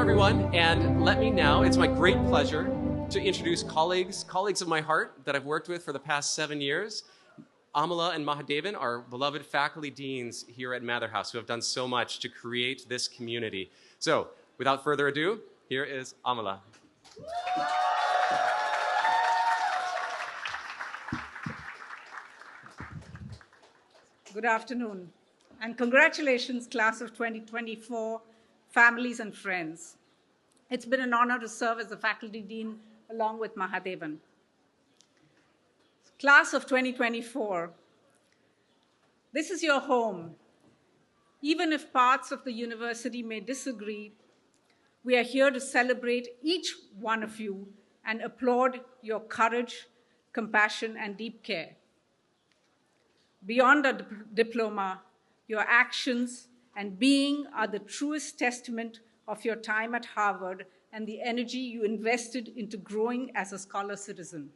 everyone, and let me now, it's my great pleasure to introduce colleagues of my heart that I've worked with for the past 7 years. Amala and Mahadevan are beloved faculty deans here at Mather House who have done so much to create this community. So, without further ado, here is Amala. Good afternoon, and congratulations, class of 2024, families and friends. It's been an honor to serve as the faculty dean along with Mahadevan. Class of 2024, this is your home. Even if parts of the university may disagree, we are here to celebrate each one of you and applaud your courage, compassion, and deep care. Beyond a diploma, your actions and being are the truest testament of your time at Harvard and the energy you invested into growing as a scholar citizen.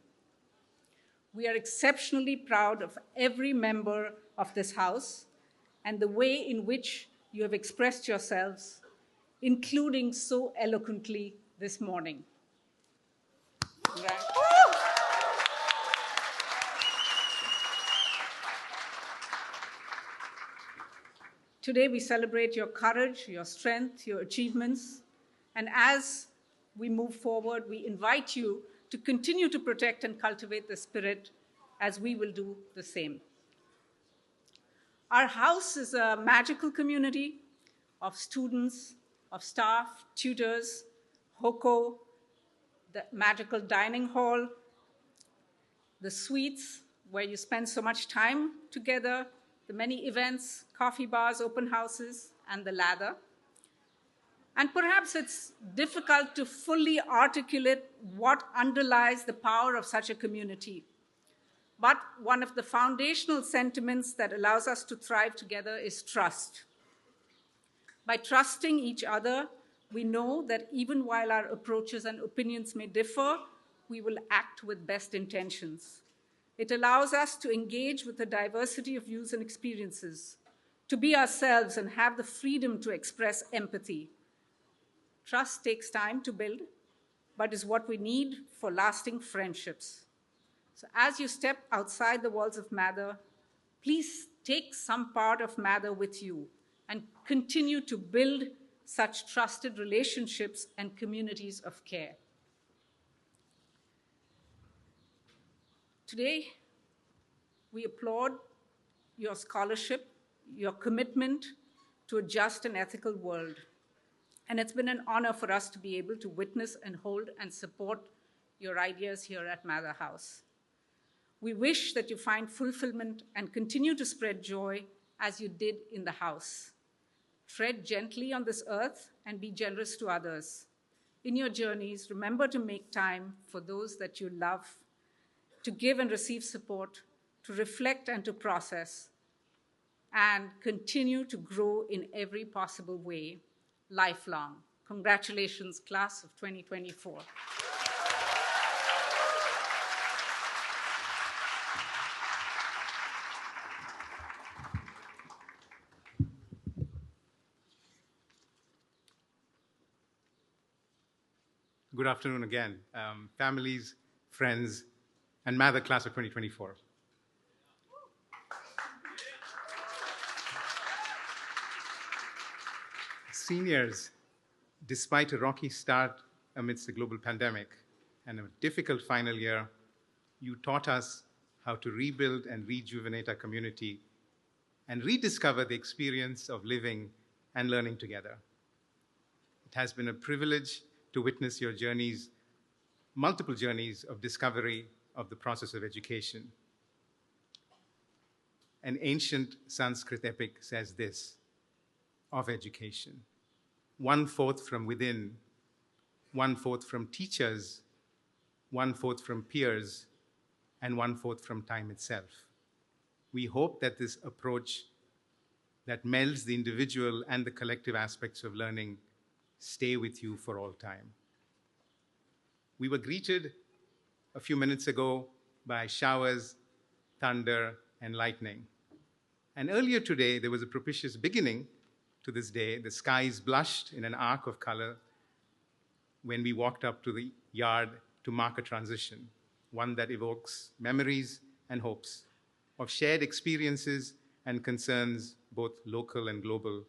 We are exceptionally proud of every member of this house and the way in which you have expressed yourselves, including so eloquently this morning. Today, we celebrate your courage, your strength, your achievements, and as we move forward, we invite you to continue to protect and cultivate the spirit as we will do the same. Our house is a magical community of students, of staff, tutors, HOCO, the magical dining hall, the suites where you spend so much time together, the many events, coffee bars, open houses, and the lather. And perhaps it's difficult to fully articulate what underlies the power of such a community. But one of the foundational sentiments that allows us to thrive together is trust. By trusting each other, we know that even while our approaches and opinions may differ, we will act with best intentions. It allows us to engage with a diversity of views and experiences, to be ourselves and have the freedom to express empathy. Trust takes time to build, but is what we need for lasting friendships. So as you step outside the walls of Mather, please take some part of Mather with you and continue to build such trusted relationships and communities of care. Today, we applaud your scholarship, your commitment to a just and ethical world. And it's been an honor for us to be able to witness and hold and support your ideas here at Mather House. We wish that you find fulfillment and continue to spread joy as you did in the house. Tread gently on this earth and be generous to others. In your journeys, remember to make time for those that you love, to give and receive support, to reflect and to process, and continue to grow in every possible way, lifelong. Congratulations, class of 2024. Good afternoon again, families, friends, and Mather class of 2024. Seniors, despite a rocky start amidst the global pandemic and a difficult final year, you taught us how to rebuild and rejuvenate our community and rediscover the experience of living and learning together. It has been a privilege to witness your journeys, multiple journeys of discovery of the process of education. An ancient Sanskrit epic says this of education: 1/4 from within, 1/4 from teachers, 1/4 from peers, and 1/4 from time itself. We hope that this approach that melds the individual and the collective aspects of learning stay with you for all time. We were greeted a few minutes ago by showers, thunder, and lightning. And earlier today, there was a propitious beginning to this day. The skies blushed in an arc of color, when we walked up to the yard to mark a transition, one that evokes memories and hopes of shared experiences and concerns, both local and global,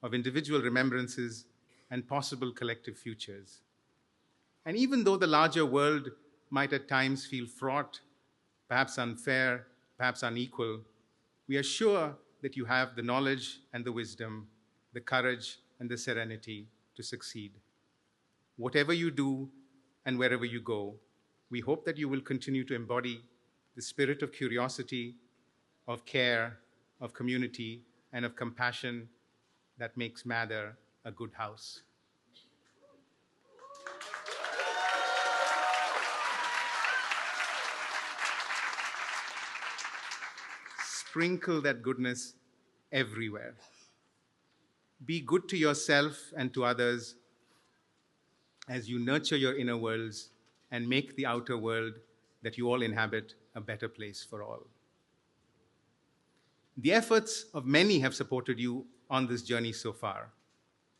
of individual remembrances and possible collective futures. And even though the larger world might at times feel fraught, perhaps unfair, perhaps unequal, we are sure that you have the knowledge and the wisdom, the courage and the serenity to succeed. Whatever you do and wherever you go, we hope that you will continue to embody the spirit of curiosity, of care, of community, and of compassion that makes Mather a good house. Sprinkle that goodness everywhere. Be good to yourself and to others as you nurture your inner worlds and make the outer world that you all inhabit a better place for all. The efforts of many have supported you on this journey so far.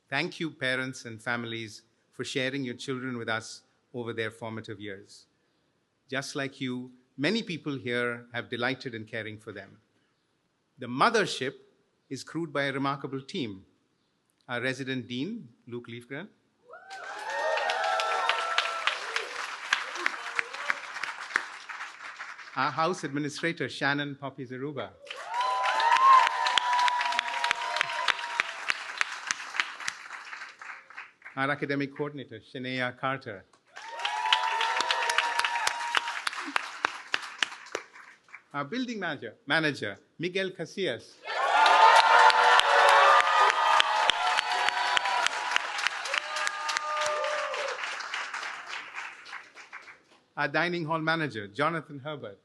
Thank you, parents and families, for sharing your children with us over their formative years. Just like you, many people here have delighted in caring for them. The mothership is crewed by a remarkable team. Our resident dean, Luke Leafgren, our house administrator, Shannon Poppy Zaruba, our academic coordinator, Shania Carter, our building manager, Miguel Casillas, our dining hall manager, Jonathan Herbert,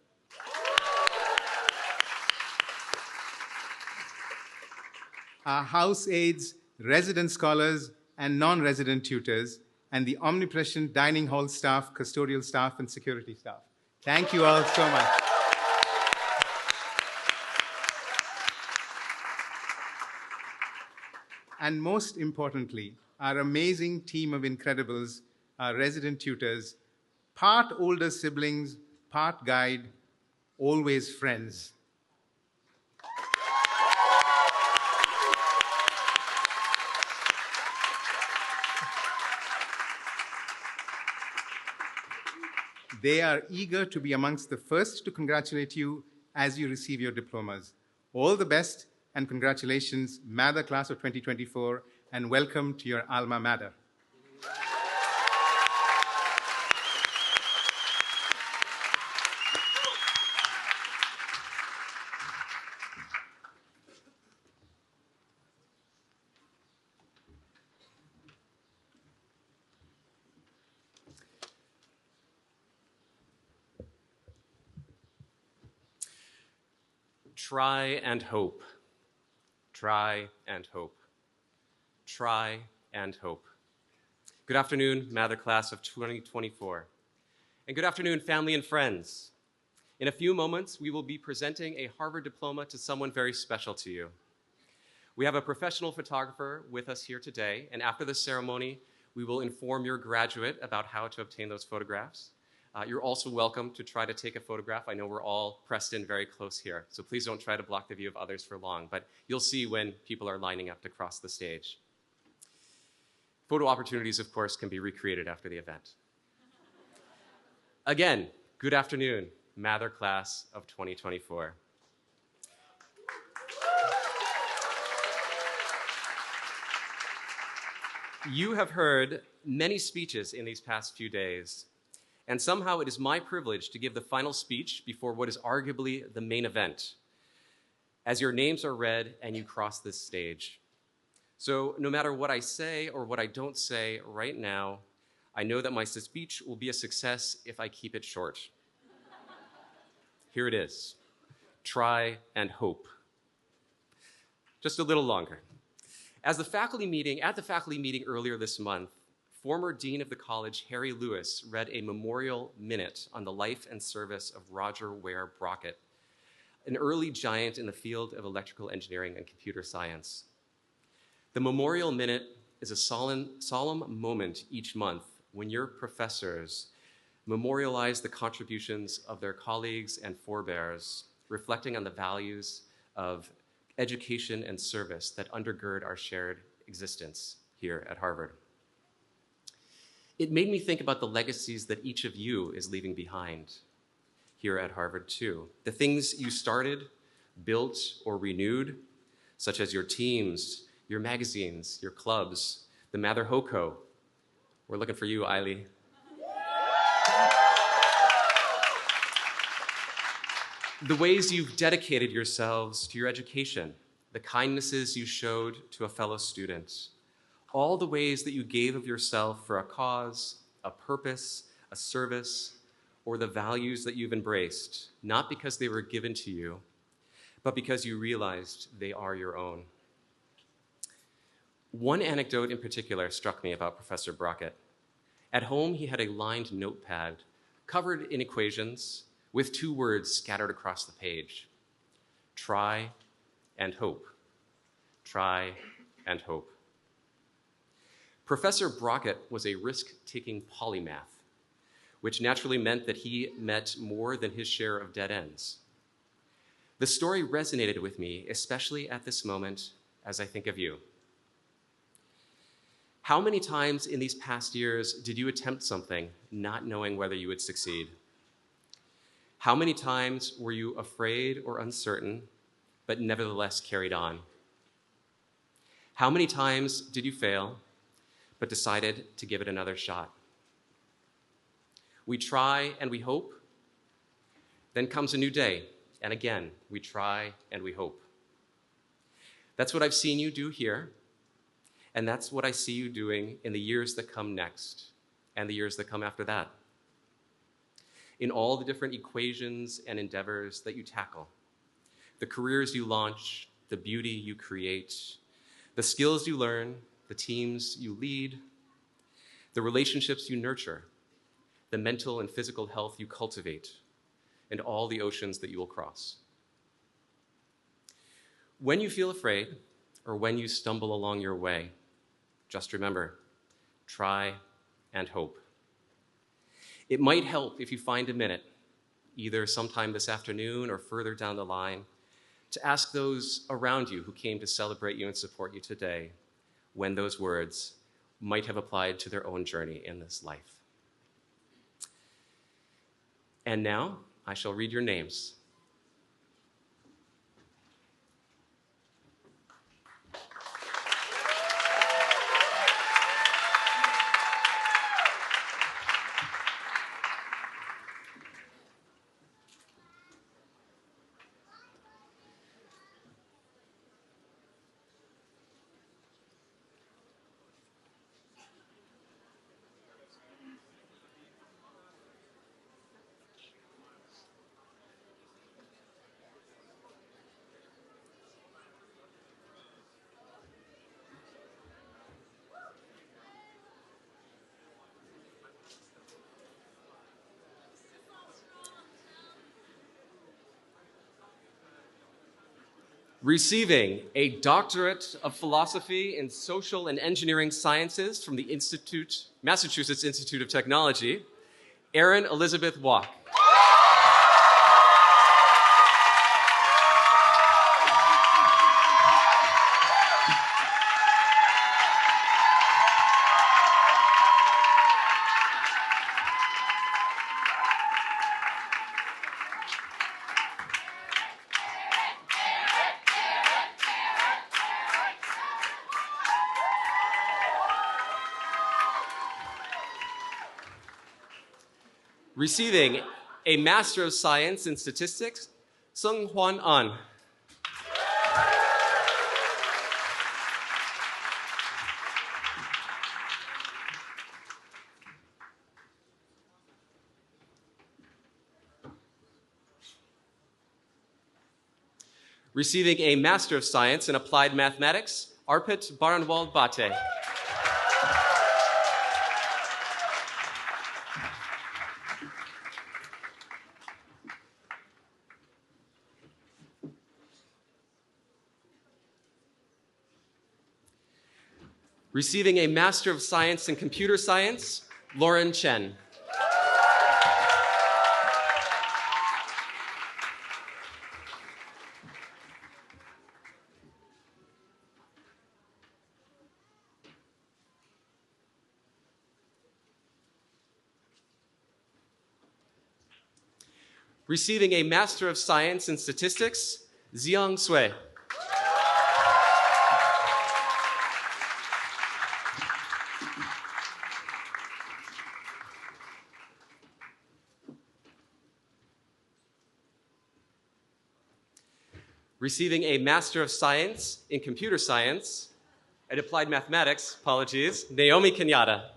our house aides, resident scholars, and non-resident tutors, and the omnipresent dining hall staff, custodial staff, and security staff. Thank you all so much. And most importantly, our amazing team of incredibles, our resident tutors, part older siblings, part guide, always friends. They are eager to be amongst the first to congratulate you as you receive your diplomas. All the best and congratulations, Mather class of 2024, and welcome to your alma mater. Try and hope. Try and hope. Try and hope. Good afternoon, Mather class of 2024. And good afternoon, family and friends. In a few moments, we will be presenting a Harvard diploma to someone very special to you. We have a professional photographer with us here today, and after the ceremony, we will inform your graduate about how to obtain those photographs. You're also welcome to try to take a photograph. I know we're all pressed in very close here, so please don't try to block the view of others for long, but you'll see when people are lining up to cross the stage. Photo opportunities, of course, can be recreated after the event. Again, good afternoon, Mather class of 2024. You have heard many speeches in these past few days, and somehow it is my privilege to give the final speech before what is arguably the main event, as your names are read and you cross this stage. So no matter what I say or what I don't say right now, I know that my speech will be a success if I keep it short. Here it is. Try and hope. Just a little longer. At the faculty meeting earlier this month, former Dean of the College, Harry Lewis, read a memorial minute on the life and service of Roger Ware Brockett, an early giant in the field of electrical engineering and computer science. The memorial minute is a solemn moment each month when your professors memorialize the contributions of their colleagues and forebears, reflecting on the values of education and service that undergird our shared existence here at Harvard. It made me think about the legacies that each of you is leaving behind here at Harvard too. The things you started, built, or renewed, such as your teams, your magazines, your clubs, the Mather HOCO. We're looking for you, Eiley. The ways you've dedicated yourselves to your education, the kindnesses you showed to a fellow student, all the ways that you gave of yourself for a cause, a purpose, a service, or the values that you've embraced, not because they were given to you, but because you realized they are your own. One anecdote in particular struck me about Professor Brockett. At home, he had a lined notepad covered in equations with 2 words scattered across the page: try and hope. Try and hope. Professor Brockett was a risk-taking polymath, which naturally meant that he met more than his share of dead ends. The story resonated with me, especially at this moment as I think of you. How many times in these past years did you attempt something not knowing whether you would succeed? How many times were you afraid or uncertain, but nevertheless carried on? How many times did you fail, but decided to give it another shot? We try and we hope. Then comes a new day, and again, we try and we hope. That's what I've seen you do here, and that's what I see you doing in the years that come next, and the years that come after that. In all the different equations and endeavors that you tackle, the careers you launch, the beauty you create, the skills you learn, the teams you lead, the relationships you nurture, the mental and physical health you cultivate, and all the oceans that you will cross. When you feel afraid, or when you stumble along your way, just remember, try and hope. It might help if you find a minute, either sometime this afternoon or further down the line, to ask those around you who came to celebrate you and support you today when those words might have applied to their own journey in this life. And now I shall read your names. Receiving a doctorate of philosophy in social and engineering sciences from the Massachusetts Institute of Technology, Erin Elizabeth Walk. Receiving a Master of Science in Statistics, Sung Hwan An. Receiving a Master of Science in Applied Mathematics, Arpit Baranwal Bate. Receiving a Master of Science in Computer Science, Lauren Chen. Receiving a Master of Science in Statistics, Ziang Sui. Receiving a Master of Science in Computer Science and Applied Mathematics, apologies, Naomi Kenyatta.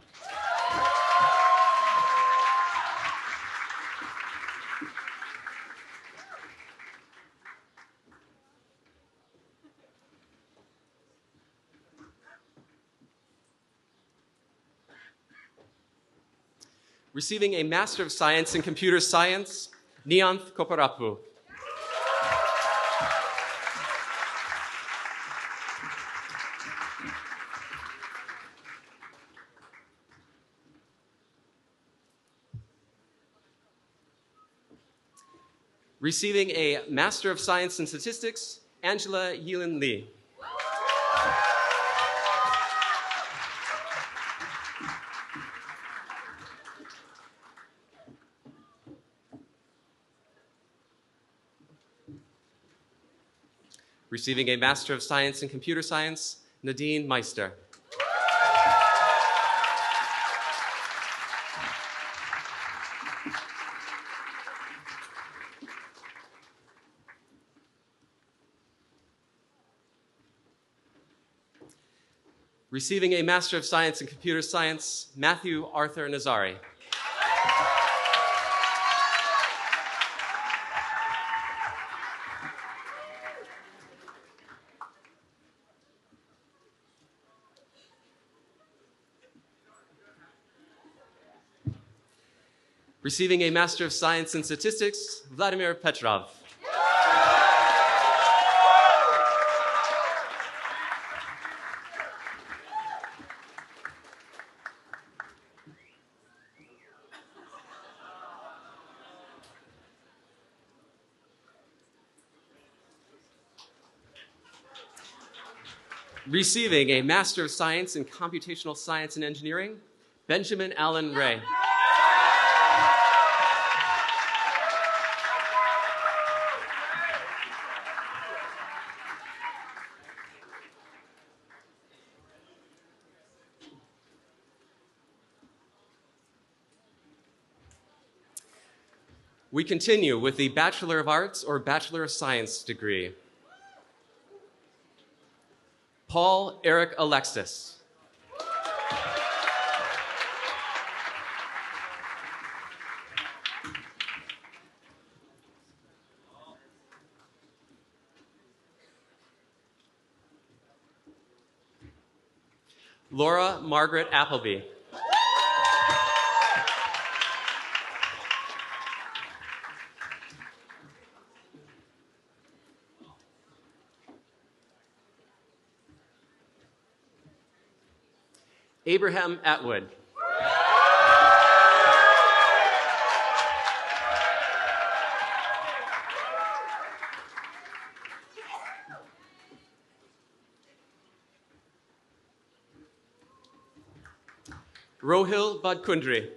Receiving a Master of Science in Computer Science, Nianth Koparapu. Receiving a Master of Science in Statistics, Angela Yilin Lee. Receiving a Master of Science in Computer Science, Nadine Meister. Receiving a Master of Science in Computer Science, Matthew Arthur Nazari. Receiving a Master of Science in Statistics, Vladimir Petrov. Receiving a Master of Science in Computational Science and Engineering, Benjamin Allen Ray. We continue with the Bachelor of Arts or Bachelor of Science degree. Paul Eric Alexis. Laura Margaret Appleby. Abraham Atwood. Rohil Badkundri.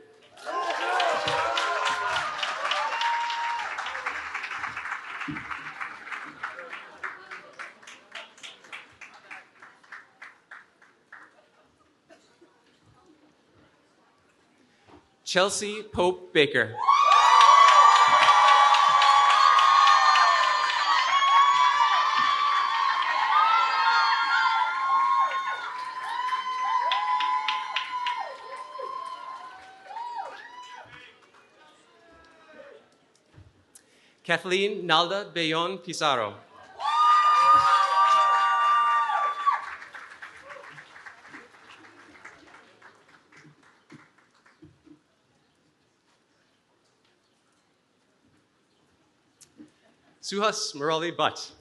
Chelsea Pope Baker. Kathleen Nalda Bayon Pizarro. Suhas Murali Butt.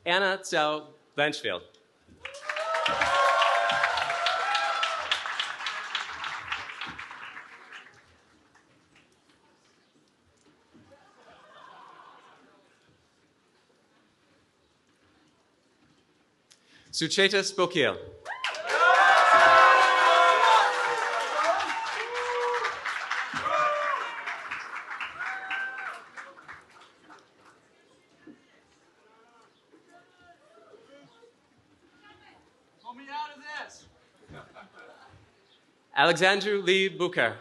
Anna Tsao Blanchfield. Sucheta Spokil. Pull me out of this. Alexandru Lee Bucher.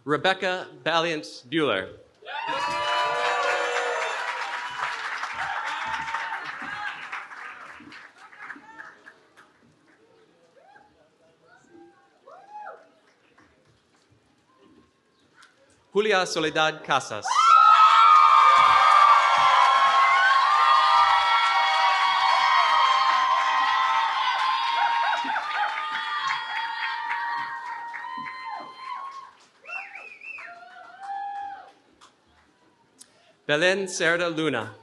Rebecca Valiant Bueller. Julia Soledad Casas. Belen Cerda Luna.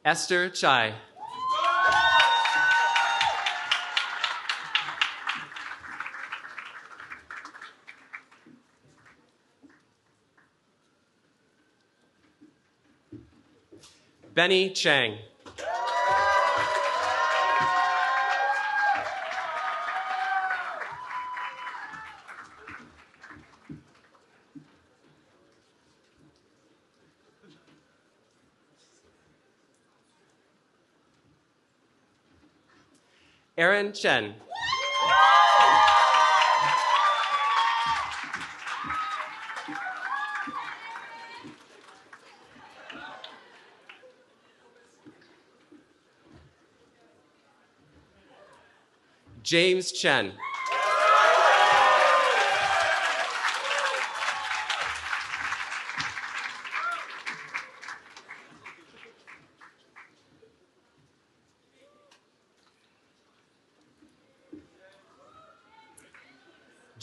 Esther Chai. Benny Chang. Aaron Chen. James Chen.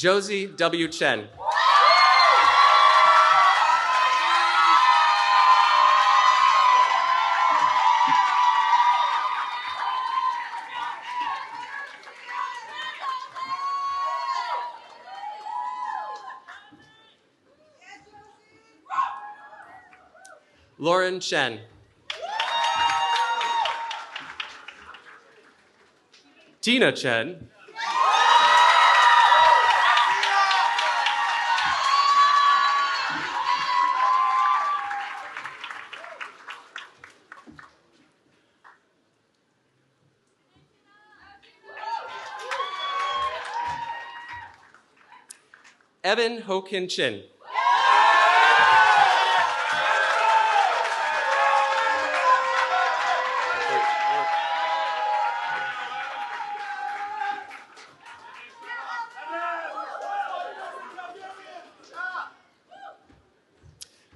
Josie W. Chen. Lauren Chen. Tina Chen. Evan Ho-Kin Chin.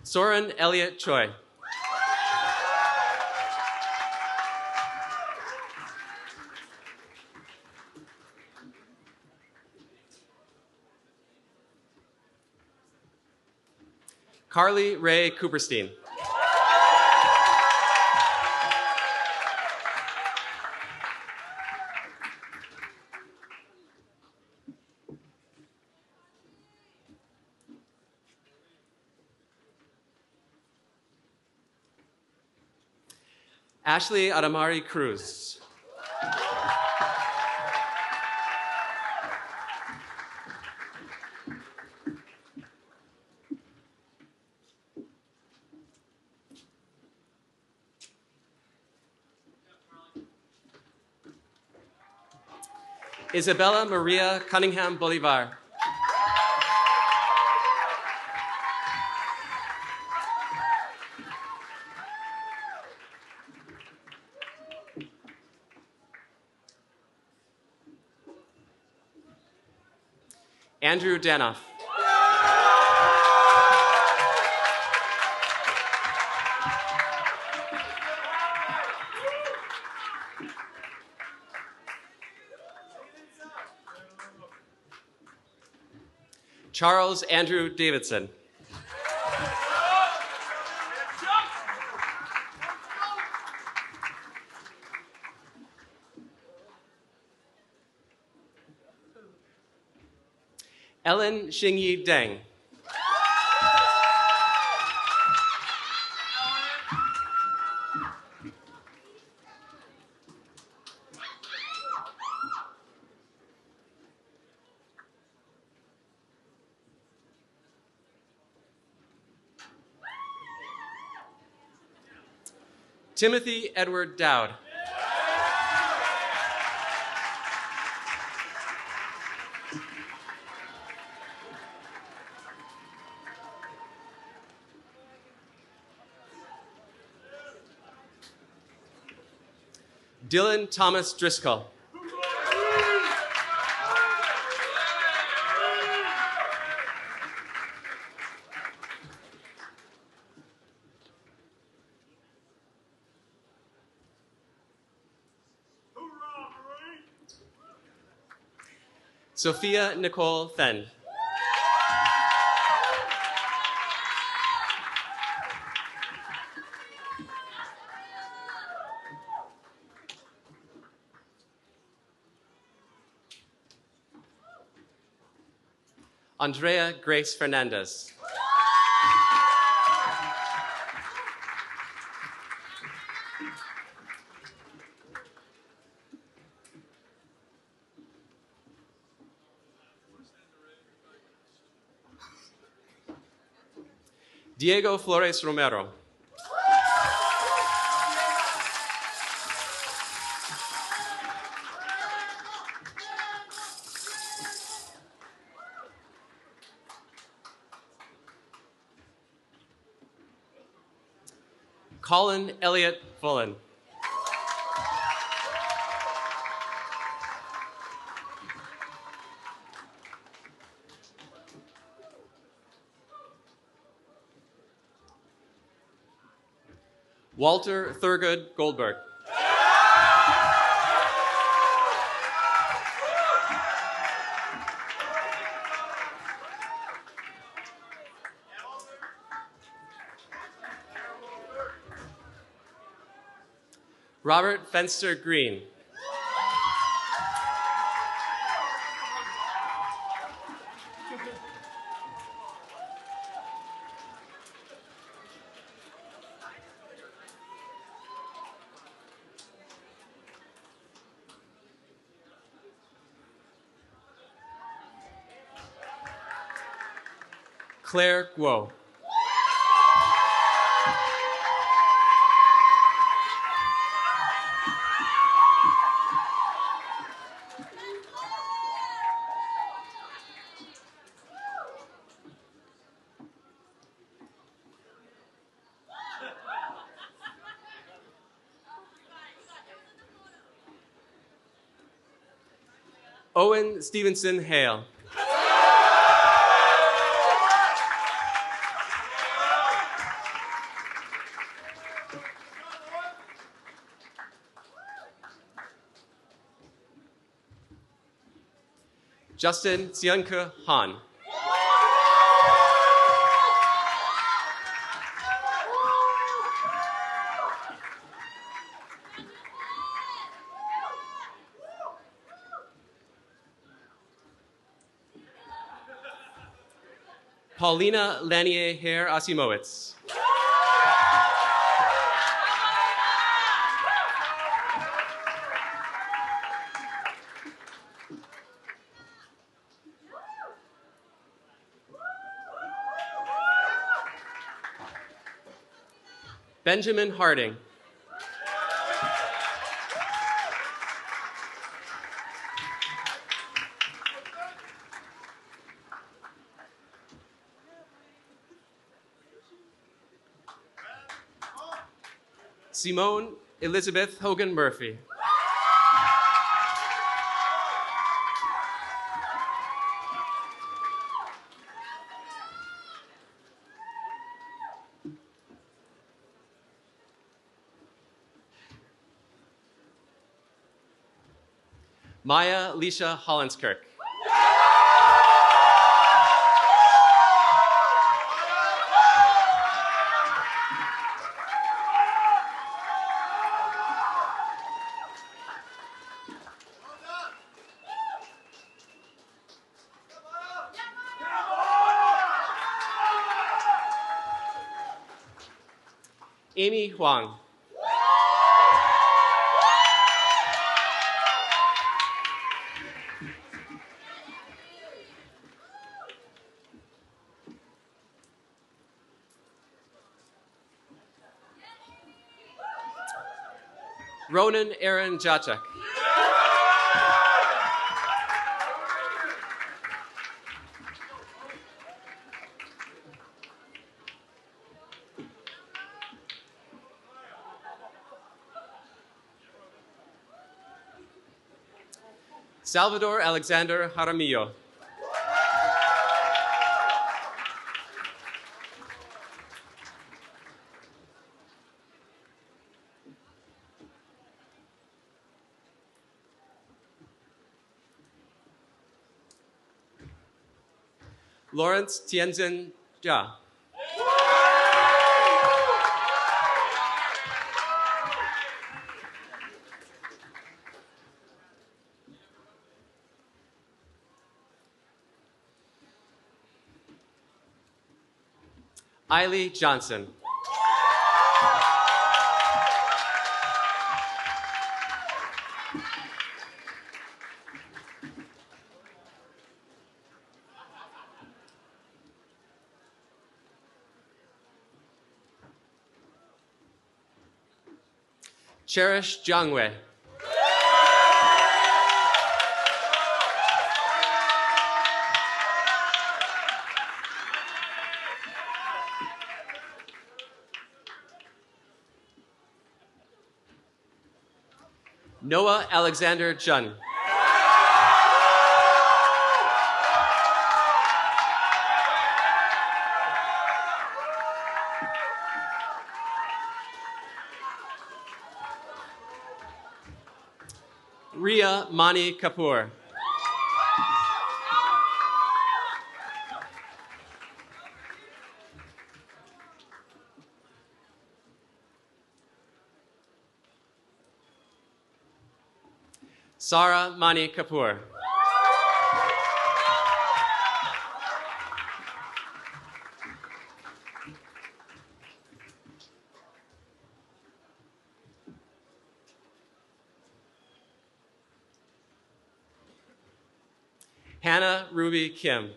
Soren Elliott Choi. Carly Ray Cooperstein. Ashley Adamari Cruz. Isabella Maria Cunningham Bolivar. Andrew Danoff. Charles Andrew Davidson. Ellen Xingyi Deng. Timothy Edward Dowd. Dylan Thomas Driscoll. Sophia Nicole Fenn. Andrea Grace Fernandez. Diego Flores Romero. Colin Elliott Fullen. Walter Thurgood Goldberg. Robert Fenster Green. Claire Guo. Owen Stevenson Hale. Justin Tsianke Han. Paulina Lanier Hare Asimowitz. Benjamin Harding. Simone Elizabeth Hogan Murphy. Maya Leisha Hollandskirk. Amy Huang. Ronan Aaron Jacek. Salvador Alexander Jaramillo. Lawrence Tianzin Jia. Eiley Johnson. Cherish Jiangwei. Noah Alexander Jun. Ria Mani Kapoor. Sara Mani Kapoor. Hannah Ruby Kim.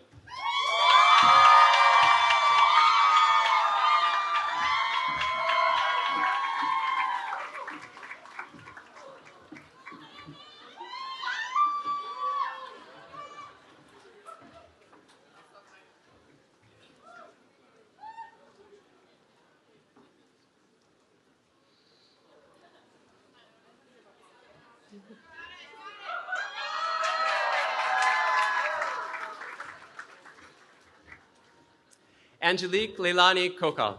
Angelique Leilani Kokal.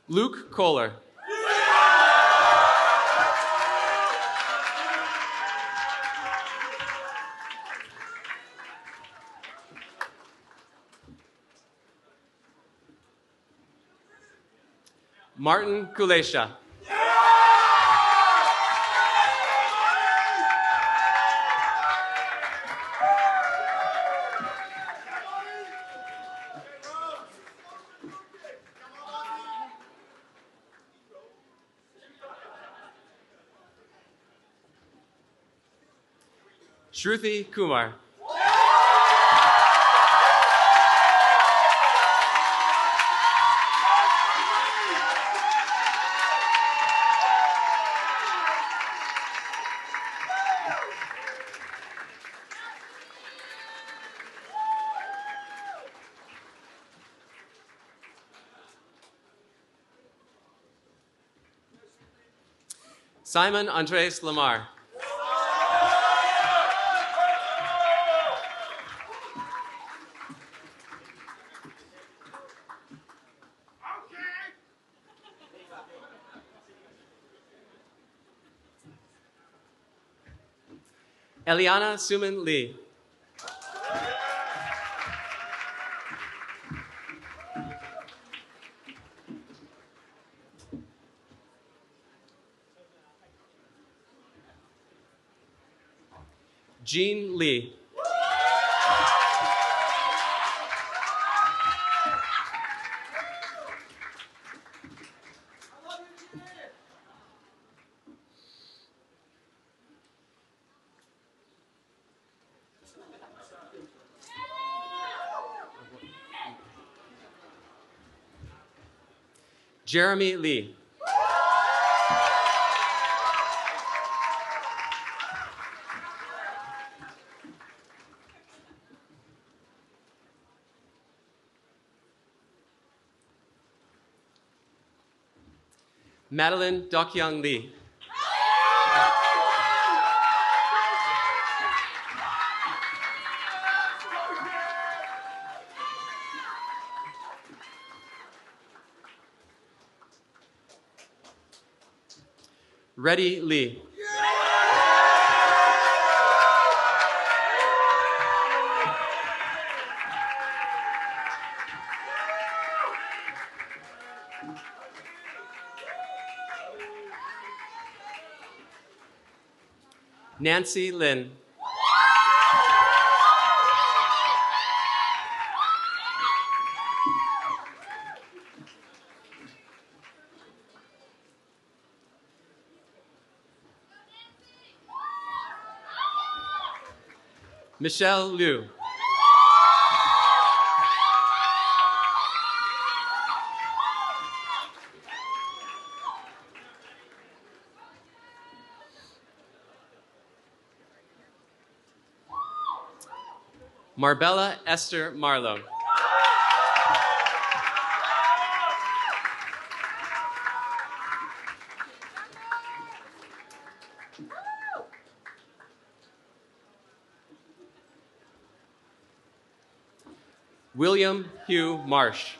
Luke Kohler. Martin Kulesha. Shruti Kumar. Simon Andres Lamar. Eliana Suman Lee. Jean Lee. Jeremy Lee. Madeline Dokyoung Lee. Reddy Lee. Nancy Lin. Michelle Liu. Marbella Esther Marlowe. William Hugh Marsh.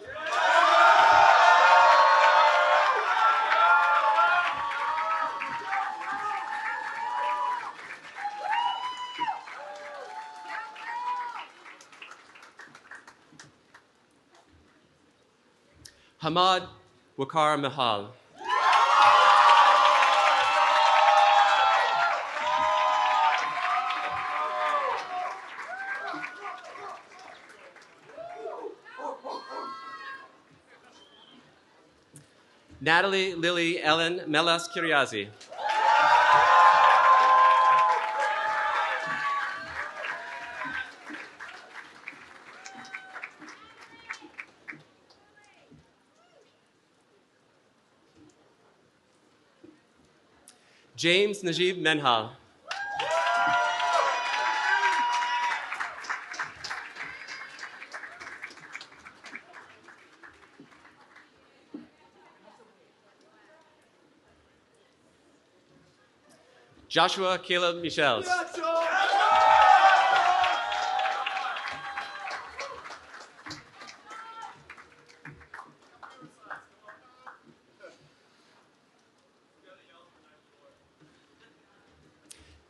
Hamad Wakar Mahal. Natalie Lily Ellen Melas Kiriazi. James Najib Menhal. Joshua Caleb Michels.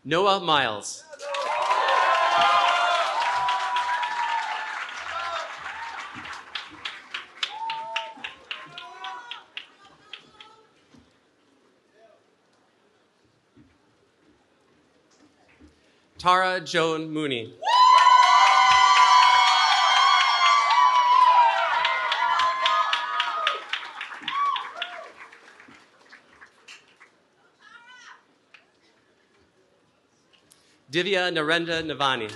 Noah Miles. Tara Joan Mooney. Divya Narendra Navani.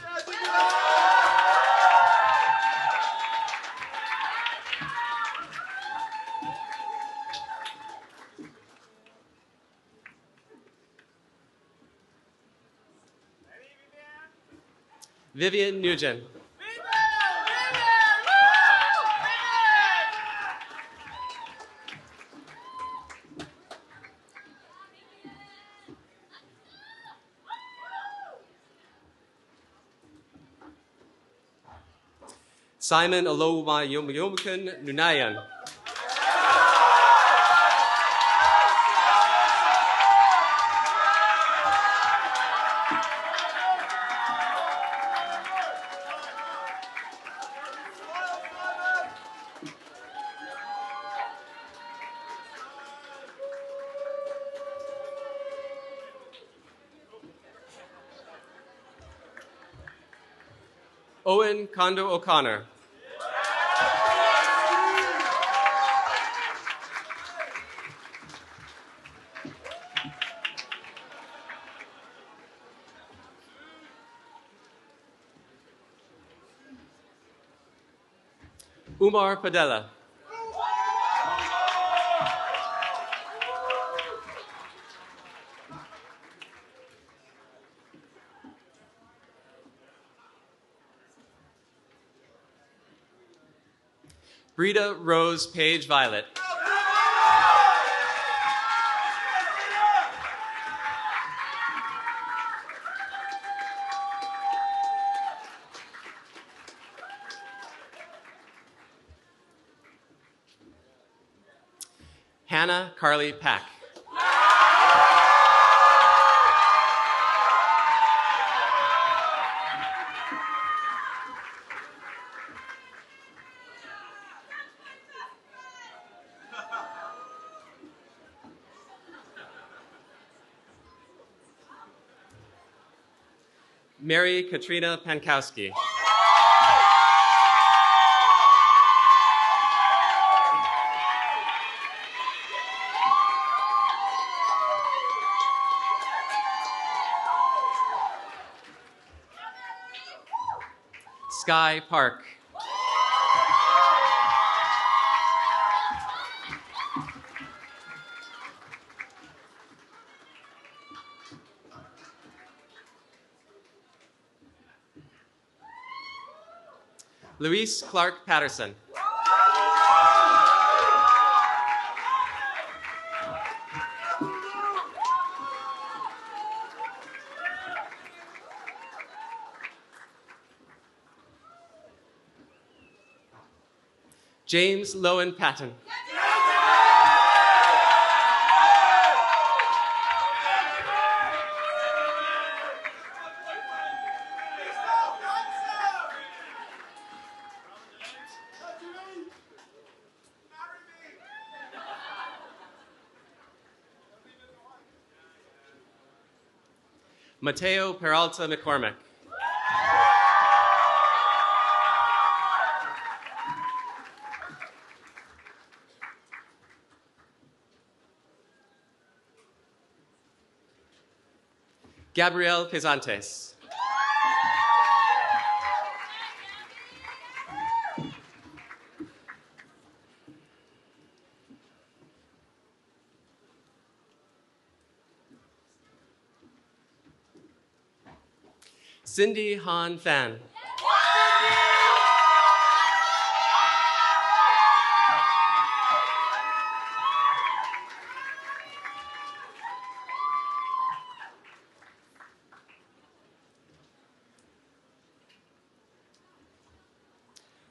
Vivian Nugent. Simon Aloma Yomukun Nunayan. Owen Kondo O'Connor. Umar Padella. Brita Rose Page Violet. Hannah Carly Pack. Mary Katrina Pankowski. Sky Park. Luis Clark Patterson. James Lowen Patton. Mateo Peralta McCormick. Gabrielle Pesantes. Cindy Han Fan.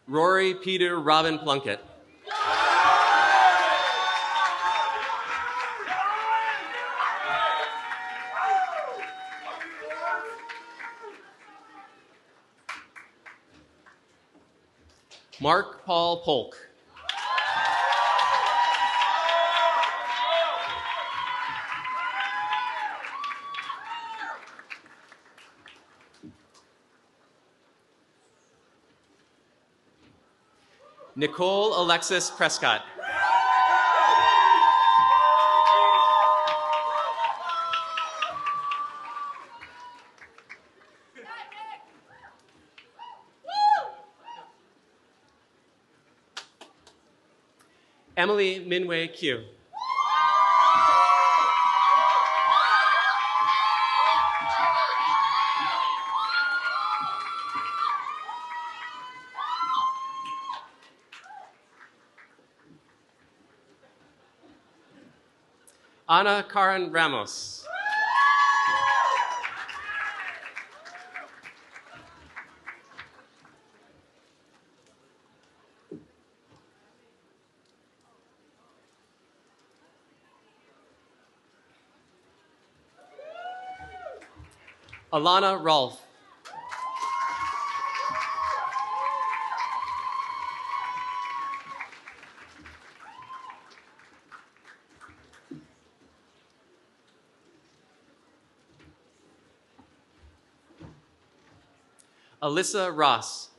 Rory Peter Robin Plunkett. Mark Paul Polk. Nicole Alexis Prescott. Emily Minway Q. Ana Karen Ramos. Alana Rolfe. Alyssa Ross.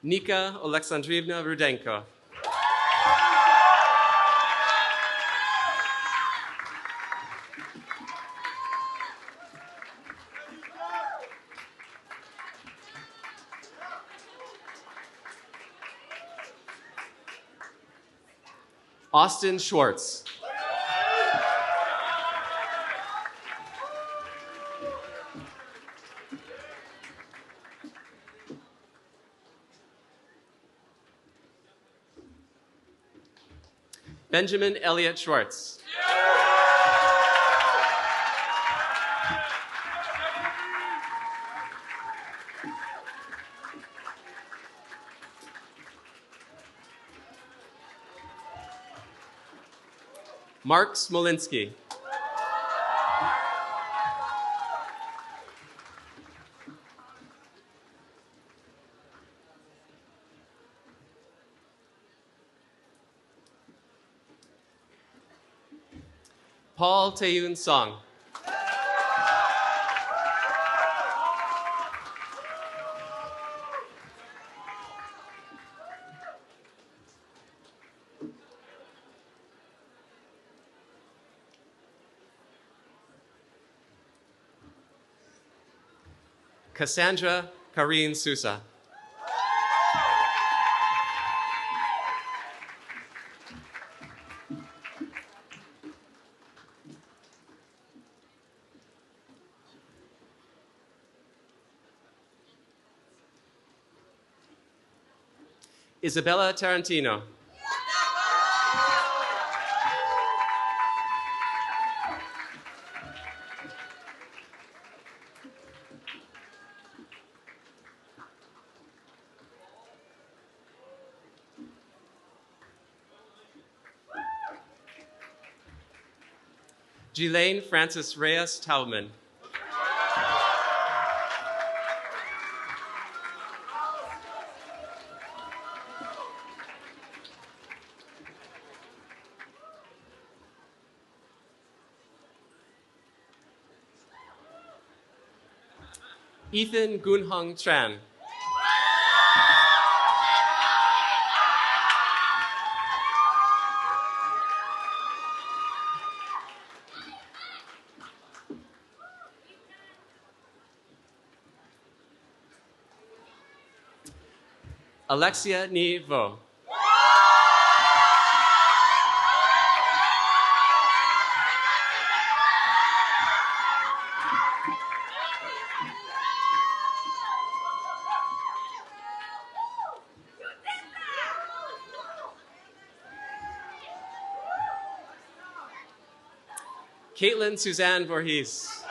Nika Alexandrivna Rudenko. Austin Schwartz. Benjamin Elliott Schwartz. Mark Smolinski. Paul Taeyoon Song. Cassandra Karine Sousa. Isabella Tarantino. Ghislaine Francis Reyes Taubman. Ethan Gunhung Tran. Alexia Ni Vo. Caitlin Suzanne Voorhees.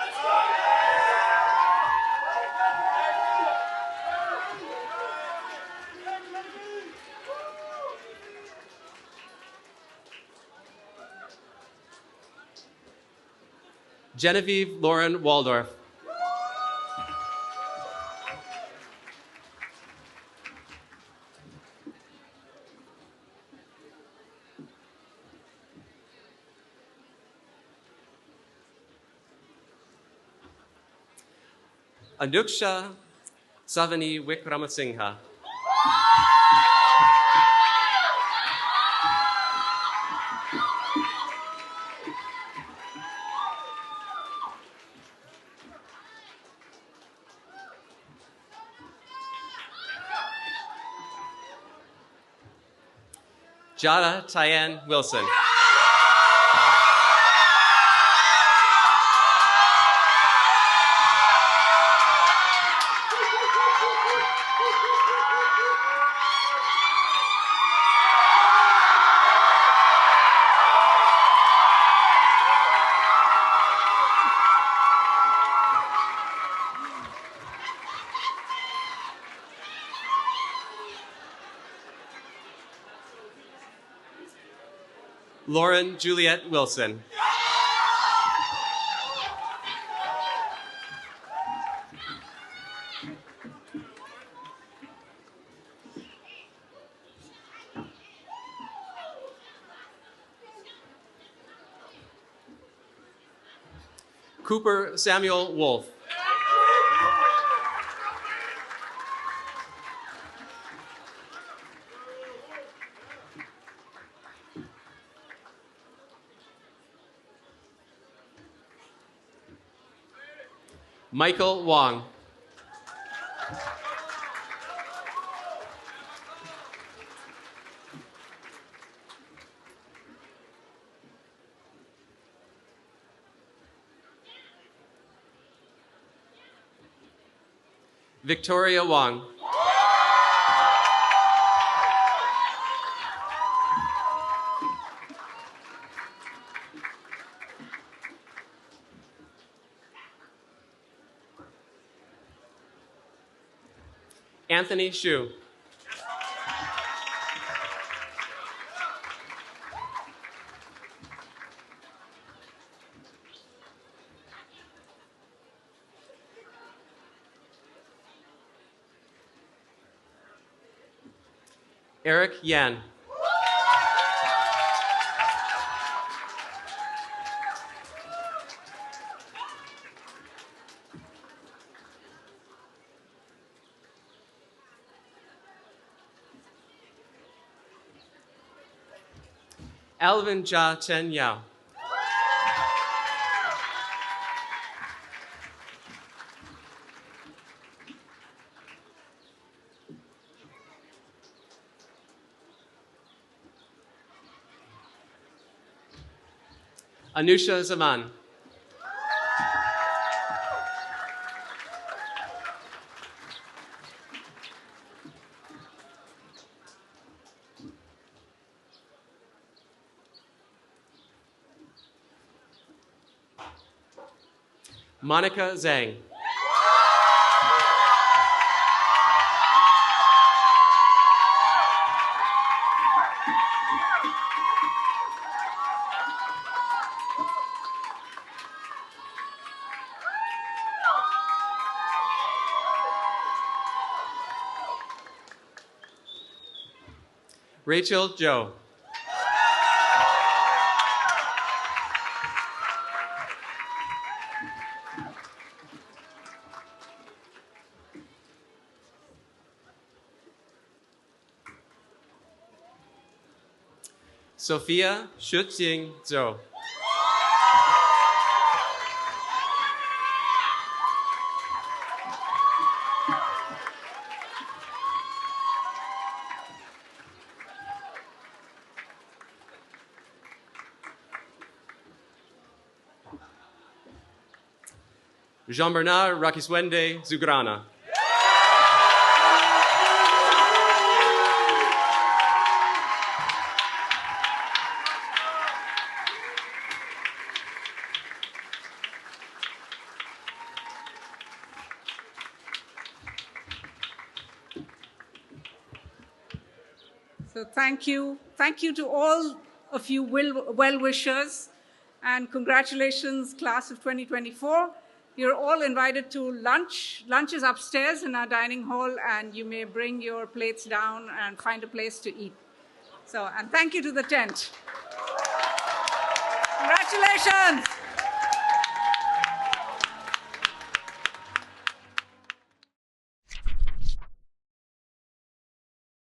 Genevieve Lauren Waldorf. Anuksha Savani Wikramasinghe. Jada Tyann Wilson. Lauren Juliet Wilson. Cooper Samuel Wolf. Michael Wong. Victoria Wong. Anthony Shu. Eric Yan. Alvin Jia Chen Yao. Anusha Zaman. Monica Zhang. Rachel Zhou. Sophia Shuqing Zhou. Jean-Bernard Rakiswende Zugrana. So thank you. Thank you to all of you well-wishers, and congratulations, class of 2024. You're all invited to lunch. Lunch is upstairs in our dining hall, and you may bring your plates down and find a place to eat. So, and thank you to the tent. Congratulations.